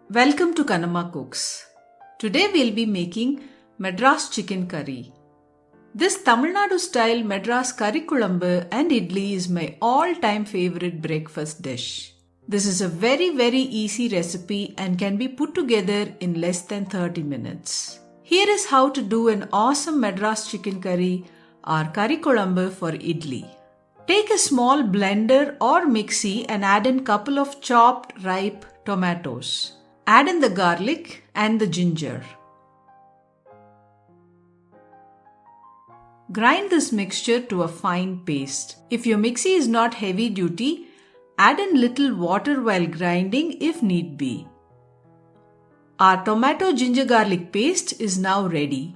Welcome to Kannamma Cooks. Today we'll be making Madras Chicken Curry. This Tamilnadu style Madras Kari Kuzhambu and Idli is my all-time favorite breakfast dish. This is a very easy recipe and can be put together in less than 30 minutes. Here is how to do an awesome Madras Chicken Curry or Kari Kuzhambu for Idli. Take a small blender or mixie and add in a couple of chopped ripe tomatoes. Add in the garlic and the ginger. Grind this mixture to a fine paste. If your mixie is not heavy duty, add in little water while grinding if need be. Our tomato ginger garlic paste is now ready.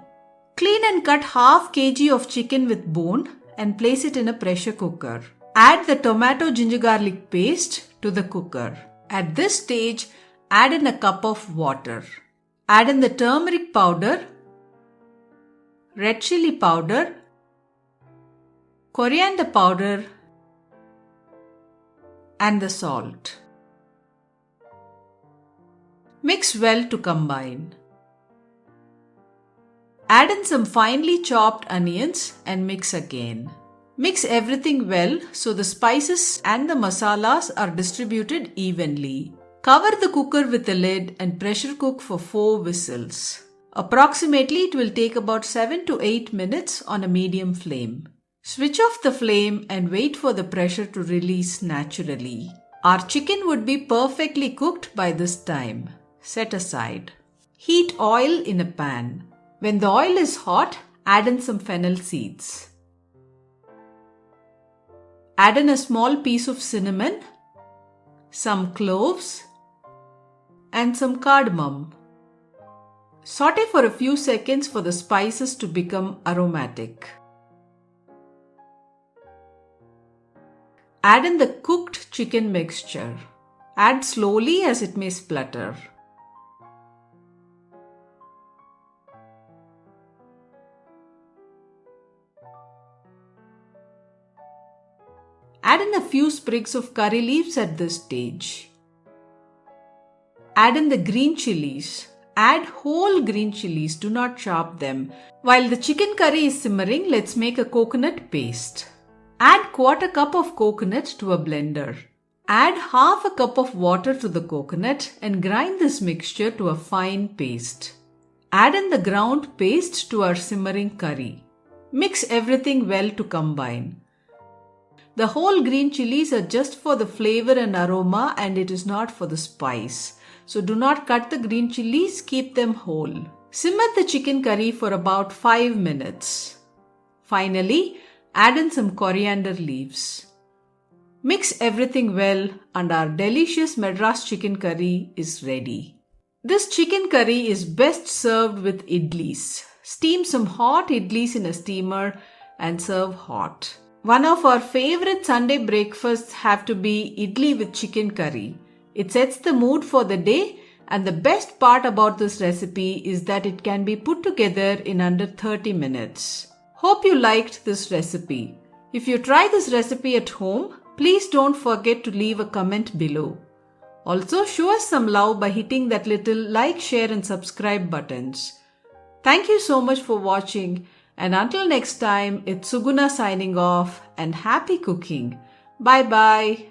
Clean and cut half kg of chicken with bone and place it in a pressure cooker. Add the tomato ginger garlic paste to the cooker. At this stage, add in a cup of water. Add in the turmeric powder, red chilli powder, coriander powder, and the salt. Mix well to combine. Add in some finely chopped onions and mix again. Mix everything well so the spices and the masalas are distributed evenly. Cover the cooker with a lid and pressure cook for 4 whistles. Approximately it will take about 7 to 8 minutes on a medium flame. Switch off the flame and wait for the pressure to release naturally. Our chicken would be perfectly cooked by this time. Set aside. Heat oil in a pan. When the oil is hot, add in some fennel seeds. Add in a small piece of cinnamon, some cloves, and some cardamom. Saute for a few seconds for the spices to become aromatic. Add in the cooked chicken mixture. Add slowly as it may splutter. Add in a few sprigs of curry leaves at this stage. Add in the green chillies. Add whole green chillies, do not chop them. While the chicken curry is simmering, let's make a coconut paste. Add 1/4 cup of coconut to a blender. Add half a cup of water to the coconut and grind this mixture to a fine paste. Add in the ground paste to our simmering curry. Mix everything well to combine. The whole green chilies are just for the flavor and aroma and it is not for the spice. So do not cut the green chilies, keep them whole. Simmer the chicken curry for about 5 minutes. Finally, add in some coriander leaves. Mix everything well and our delicious Madras chicken curry is ready. This chicken curry is best served with idlis. Steam some hot idlis in a steamer and serve hot. One of our favorite Sunday breakfasts have to be idli with chicken curry. It sets the mood for the day and the best part about this recipe is that it can be put together in under 30 minutes. Hope you liked this recipe. If you try this recipe at home, please don't forget to leave a comment below. Also show us some love by hitting that little like, share and subscribe buttons. Thank you so much for watching. And until next time, it's Suguna signing off and happy cooking. Bye bye.